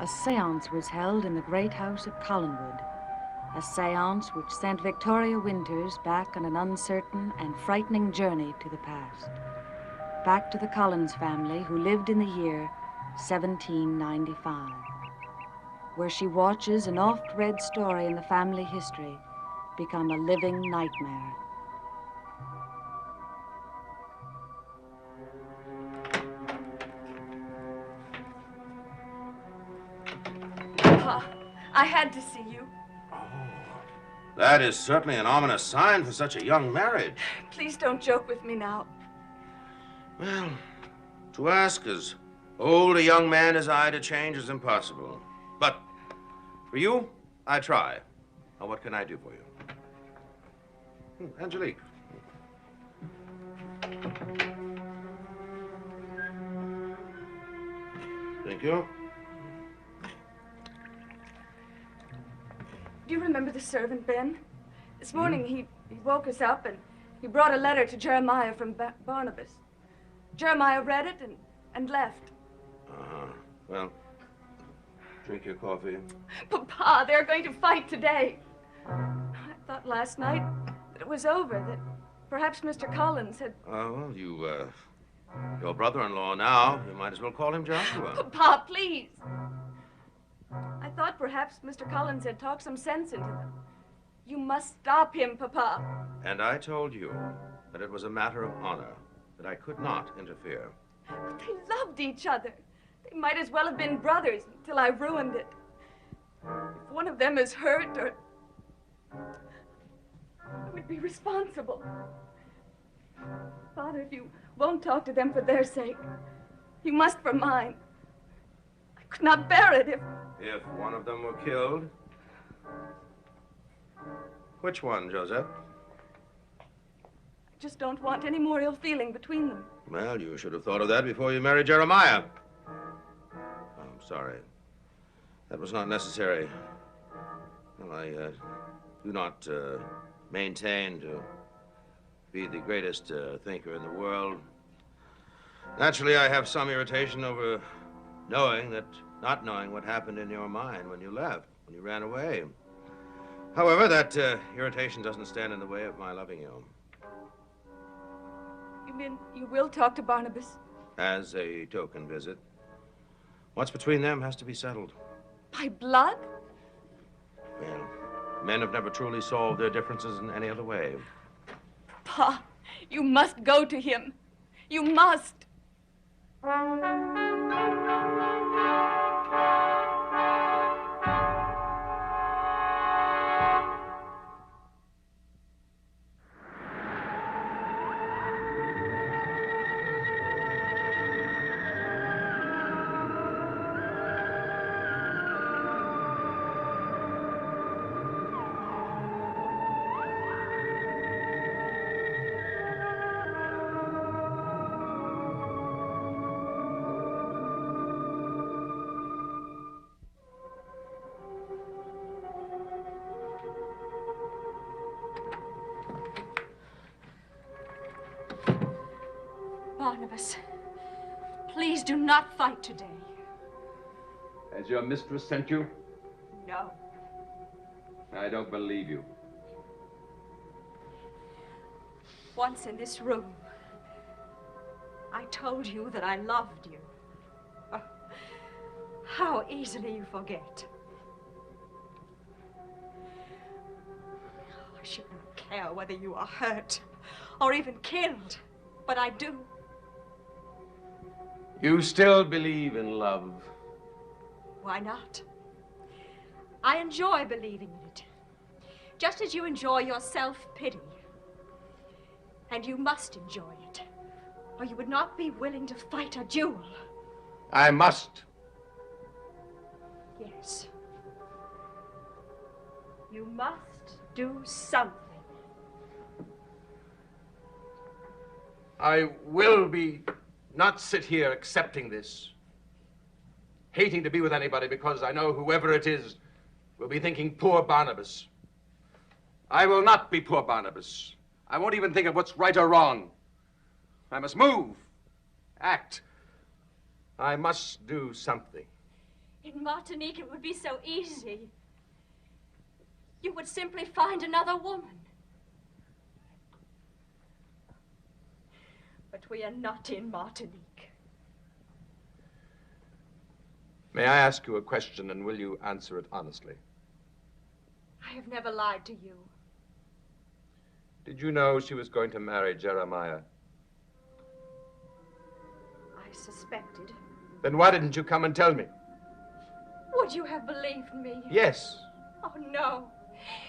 A séance was held in the great house at Collinwood, a séance which sent Victoria Winters back on an uncertain and frightening journey to the past, back to the Collins family who lived in the year 1795, where she watches an oft-read story in the family history become a living nightmare. Pa, I had to see you. Oh, that is certainly an ominous sign for such a young marriage. Please don't joke with me now. Well, to ask as old a young man as I to change is impossible. But for you, I try. Now, what can I do for you? Angelique. Thank you. Do you remember the servant, Ben? This morning he woke us up and he brought a letter to Jeremiah from Barnabas. Jeremiah read it and left. Uh-huh. Well, drink your coffee. Papa, they're going to fight today. I thought last night that it was over, that perhaps Mr. Collins had... Well, your brother-in-law now, you might as well call him Joshua. Papa, please. I thought perhaps Mr. Collins had talked some sense into them. You must stop him, Papa. And I told you that it was a matter of honor, that I could not interfere. But they loved each other. They might as well have been brothers until I ruined it. If one of them is hurt or... I would be responsible. Father, if you won't talk to them for their sake, you must for mine. I could not bear it if... If one of them were killed? Which one, Joseph? I just don't want any more ill feeling between them. Well, you should have thought of that before you married Jeremiah. Oh, I'm sorry. That was not necessary. Well, I do not maintain to be the greatest thinker in the world. Naturally, I have some irritation over not knowing what happened in your mind when you left, when you ran away. However, that irritation doesn't stand in the way of my loving you. You mean you will talk to Barnabas? As a token visit. What's between them has to be settled. By blood? Well, men have never truly solved their differences in any other way. Pa, you must go to him. You must. Barnabas, please do not fight today. Has your mistress sent you? No. I don't believe you. Once in this room, I told you that I loved you. Oh, how easily you forget. I should not care whether you are hurt or even killed, but I do. You still believe in love? Why not? I enjoy believing in it, just as you enjoy your self-pity. And you must enjoy it, or you would not be willing to fight a duel. I must. Yes. You must do something. I will not sit here accepting this, hating to be with anybody because I know whoever it is will be thinking poor Barnabas. I will not be poor Barnabas. I won't even think of what's right or wrong. I must move, act. I must do something. In Martinique, it would be so easy. You would simply find another woman. But we are not in Martinique. May I ask you a question, and will you answer it honestly? I have never lied to you. Did you know she was going to marry Jeremiah? I suspected. Then why didn't you come and tell me? Would you have believed me? Yes. Oh, no.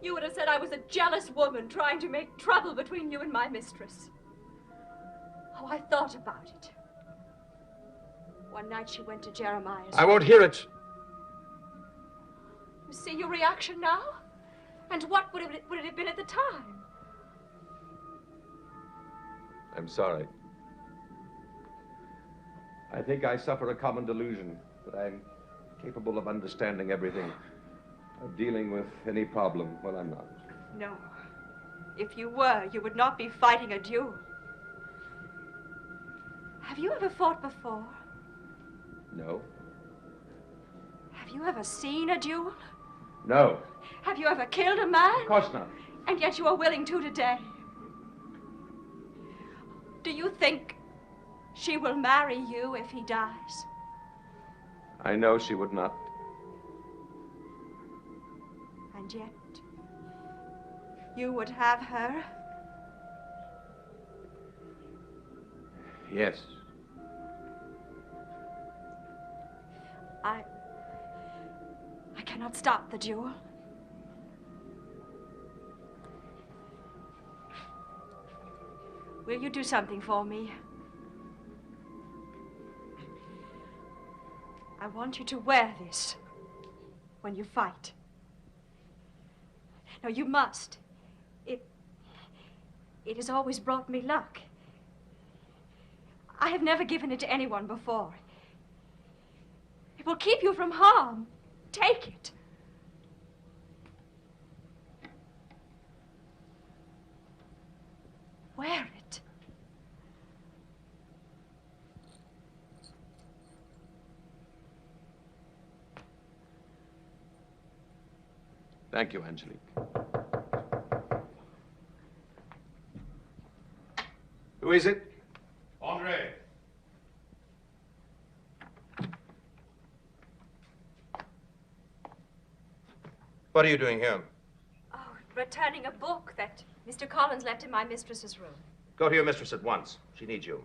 You would have said I was a jealous woman trying to make trouble between you and my mistress. Oh, I thought about it. One night she went to Jeremiah's. I won't hear it. You see your reaction now? And what would it have been at the time? I'm sorry. I think I suffer a common delusion that I'm capable of understanding everything, of dealing with any problem. Well, I'm not. No. If you were, you would not be fighting a duel. Have you ever fought before? No. Have you ever seen a duel? No. Have you ever killed a man? Of course not. And yet you are willing to today. Do you think she will marry you if he dies? I know she would not. And yet, you would have her? Yes. I cannot stop the duel. Will you do something for me? I want you to wear this when you fight. No, you must. It has always brought me luck. I have never given it to anyone before. It will keep you from harm. Take it. Wear it. Thank you, Angelique. Who is it? Andre. What are you doing here? Oh, returning a book that Mr. Collins left in my mistress's room. Go to your mistress at once. She needs you.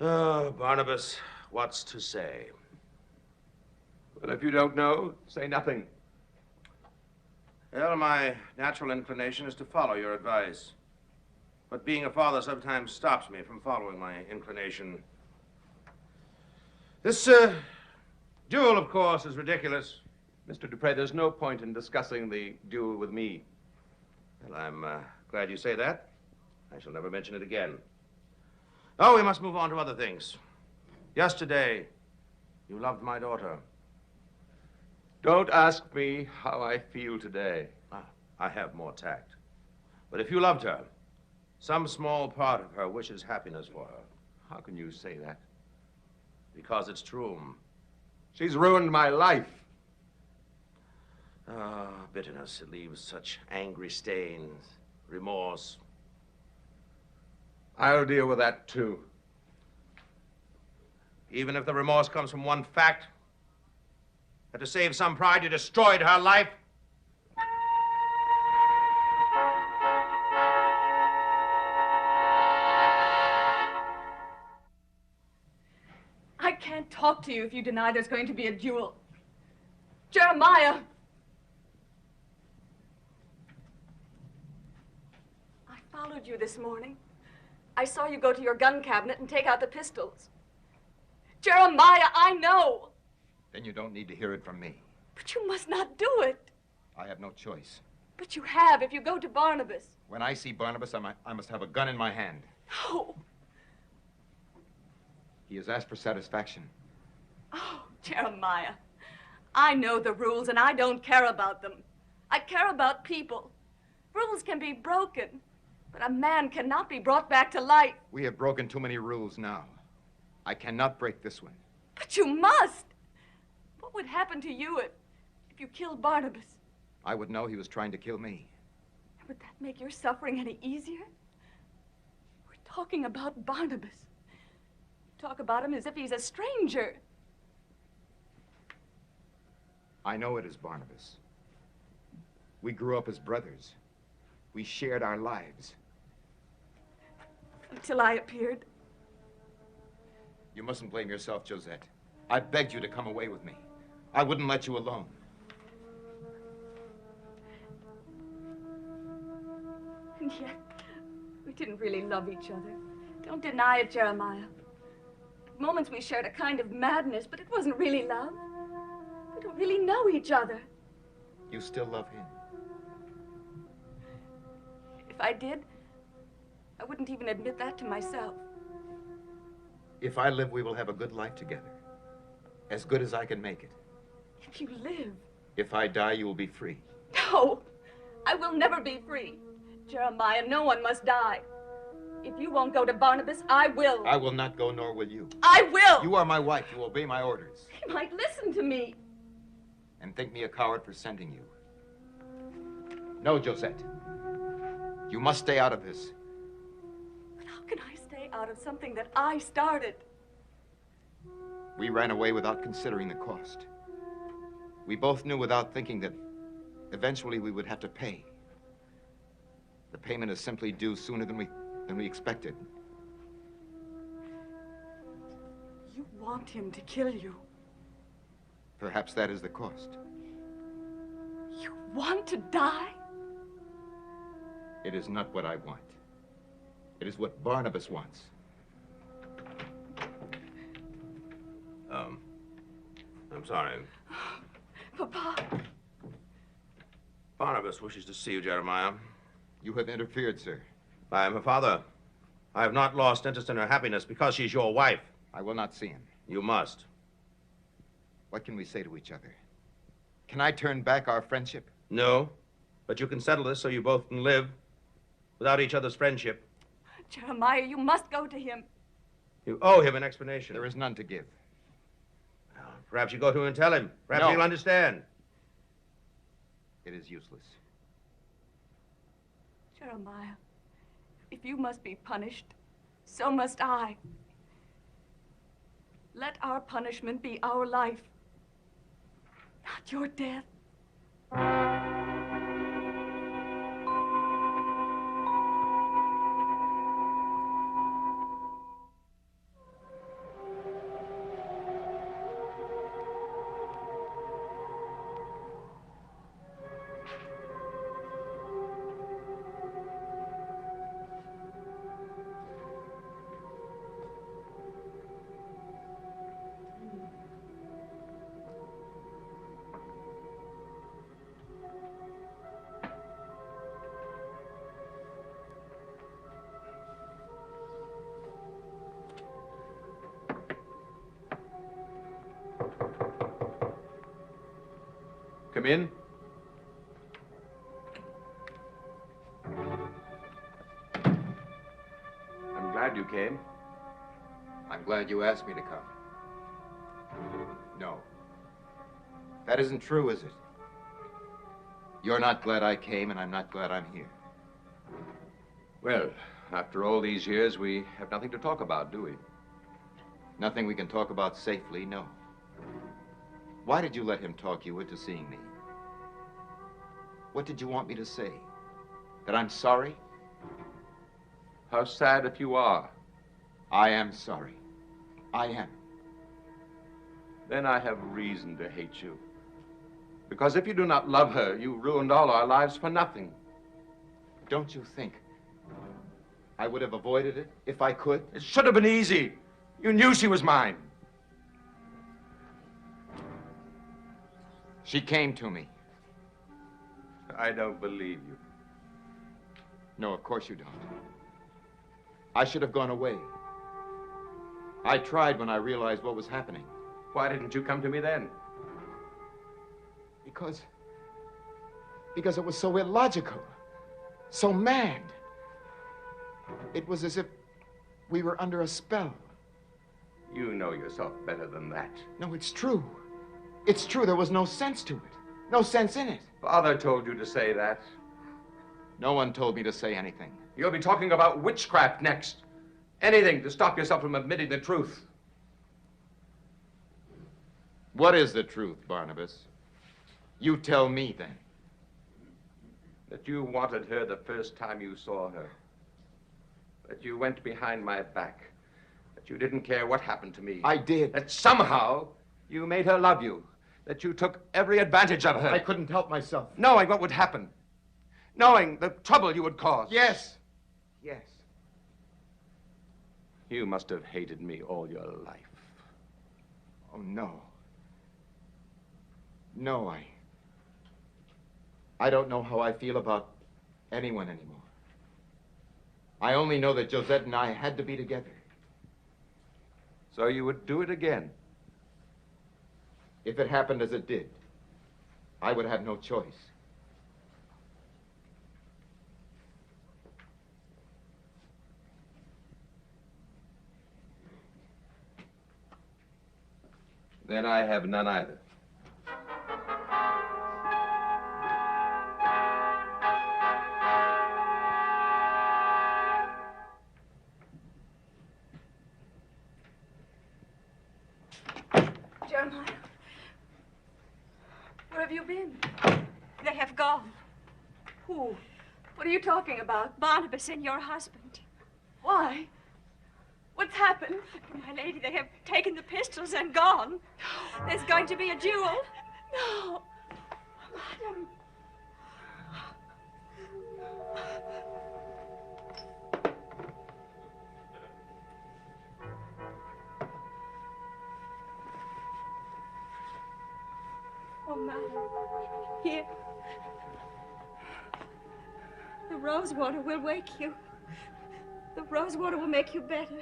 Oh, Barnabas, what's to say? Well, if you don't know, say nothing. Well, my natural inclination is to follow your advice. But being a father sometimes stops me from following my inclination. This, duel, of course, is ridiculous. Mr. Dupre, there's no point in discussing the duel with me. Well, I'm glad you say that. I shall never mention it again. Oh, we must move on to other things. Yesterday, you loved my daughter. Don't ask me how I feel today. I have more tact. But if you loved her, some small part of her wishes happiness for her. How can you say that? Because it's true. She's ruined my life. Ah, bitterness, it leaves such angry stains, remorse. I'll deal with that, too. Even if the remorse comes from one fact, that to save some pride, you destroyed her life. I can't talk to you if you deny there's going to be a duel. Jeremiah! I followed you this morning. I saw you go to your gun cabinet and take out the pistols. Jeremiah, I know! Then you don't need to hear it from me. But you must not do it. I have no choice. But you have if you go to Barnabas. When I see Barnabas, I must have a gun in my hand. No. He has asked for satisfaction. Oh, Jeremiah, I know the rules and I don't care about them. I care about people. Rules can be broken. But a man cannot be brought back to life. We have broken too many rules now. I cannot break this one. But you must. What would happen to you if you killed Barnabas? I would know he was trying to kill me. Would that make your suffering any easier? We're talking about Barnabas. You talk about him as if he's a stranger. I know it is Barnabas. We grew up as brothers. We shared our lives. Until I appeared. You mustn't blame yourself, Josette. I begged you to come away with me. I wouldn't let you alone. And yet, we didn't really love each other. Don't deny it, Jeremiah. At moments we shared a kind of madness, but it wasn't really love. We don't really know each other. You still love him. If I did, I wouldn't even admit that to myself. If I live, we will have a good life together. As good as I can make it. If you live. If I die, you will be free. No, I will never be free. Jeremiah, no one must die. If you won't go to Barnabas, I will. I will not go, nor will you. I will! You are my wife. You obey my orders. He might listen to me. And think me a coward for sending you. No, Josette. You must stay out of this. But how can I stay out of something that I started? We ran away without considering the cost. We both knew without thinking that eventually we would have to pay. The payment is simply due sooner than we expected. You want him to kill you. Perhaps that is the cost. You want to die? It is not what I want. It is what Barnabas wants. I'm sorry. Papa. Barnabas wishes to see you, Jeremiah. You have interfered, sir. I am her father. I have not lost interest in her happiness because she's your wife. I will not see him. You must. What can we say to each other? Can I turn back our friendship? No, but you can settle this so you both can live without each other's friendship. Jeremiah, you must go to him. You owe him an explanation. There is none to give. Well, perhaps you go to him and tell him. Perhaps No. he'll understand. It is useless. Jeremiah, if you must be punished, so must I. Let our punishment be our life, not your death. Come in. I'm glad you came. I'm glad you asked me to come. No. That isn't true, is it? You're not glad I came, and I'm not glad I'm here. Well, after all these years, we have nothing to talk about, do we? Nothing we can talk about safely, no. Why did you let him talk you into seeing me? What did you want me to say? That I'm sorry? How sad if you are. I am sorry. I am. Then I have reason to hate you. Because if you do not love her, you ruined all our lives for nothing. Don't you think I would have avoided it if I could? It should have been easy. You knew she was mine. She came to me. I don't believe you. No, of course you don't. I should have gone away. I tried when I realized what was happening. Why didn't you come to me then? Because it was so illogical, so mad. It was as if we were under a spell. You know yourself better than that. No, it's true. It's true. There was no sense to it. No sense in it. Father told you to say that. No one told me to say anything. You'll be talking about witchcraft next. Anything to stop yourself from admitting the truth. What is the truth, Barnabas? You tell me, then. That you wanted her the first time you saw her. That you went behind my back. That you didn't care what happened to me. I did. That somehow you made her love you. That you took every advantage of her. I couldn't help myself. Knowing what would happen. Knowing the trouble you would cause. Yes. Yes. You must have hated me all your life. Oh, no. No, I don't know how I feel about anyone anymore. I only know that Josette and I had to be together. So you would do it again? If it happened as it did, I would have no choice. Then I have none either. Jeremiah, where have you been? They have gone. Who? What are you talking about? Barnabas and your husband. Why? What's happened? My lady, they have taken the pistols and gone. There's going to be a duel. No. Madam. Oh, madam. Here. The rose water will wake you. The rose water will make you better.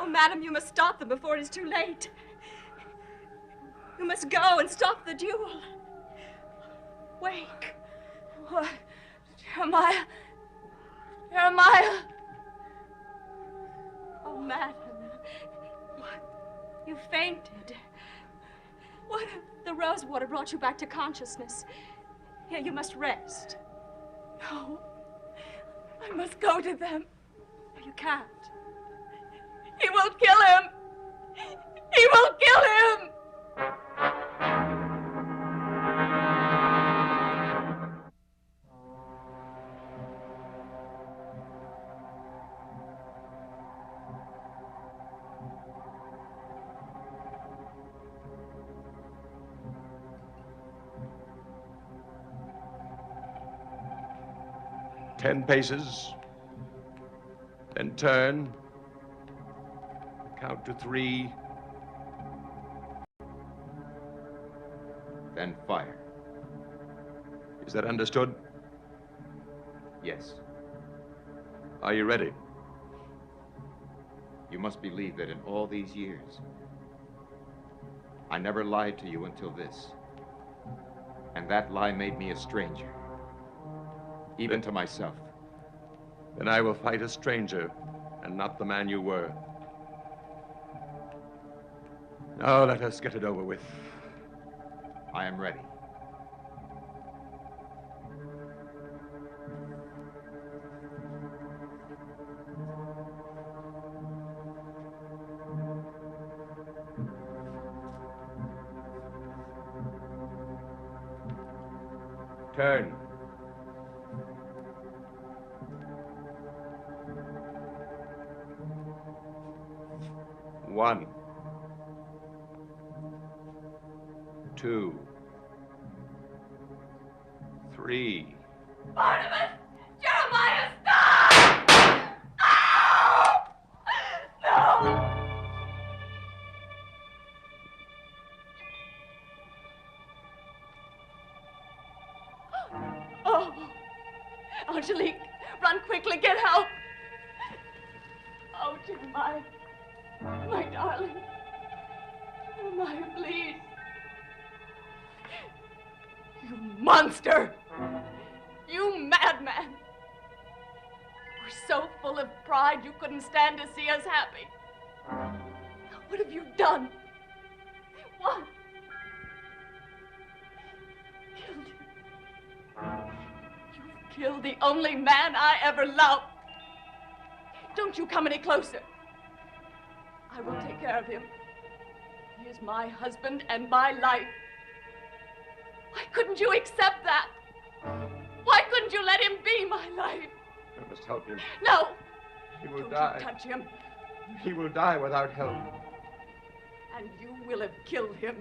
Oh, madam, you must stop them before it is too late. You must go and stop the duel. Wake. What? Jeremiah. Jeremiah. Oh, madam. What? You fainted. What if the rose water brought you back to consciousness? Here, you must rest. No. I must go to them. You can't. He will kill him. He will kill him. Ten paces. Then turn. Count to 3. Then fire. Is that understood? Yes. Are you ready? You must believe that in all these years, I never lied to you until this. And that lie made me a stranger. Even to myself. Then I will fight a stranger and not the man you were. Now let us get it over with. I am ready. Turn. One. 2. 3. Barnabas! Jeremiah, stop! No! Oh, Angelique, run quickly, get help. Oh, Jeremiah, my darling. Jeremiah, please. You monster! You madman! full of pride you couldn't stand to see us happy. What have you done? What? Killed him. You've killed the only man I ever loved. Don't you come any closer. I will take care of him. He is my husband and my life. Why couldn't you accept that? Why couldn't you let him be my life? I must help him. No. He will Don't die. you touch him. He will die without help. And you will have killed him.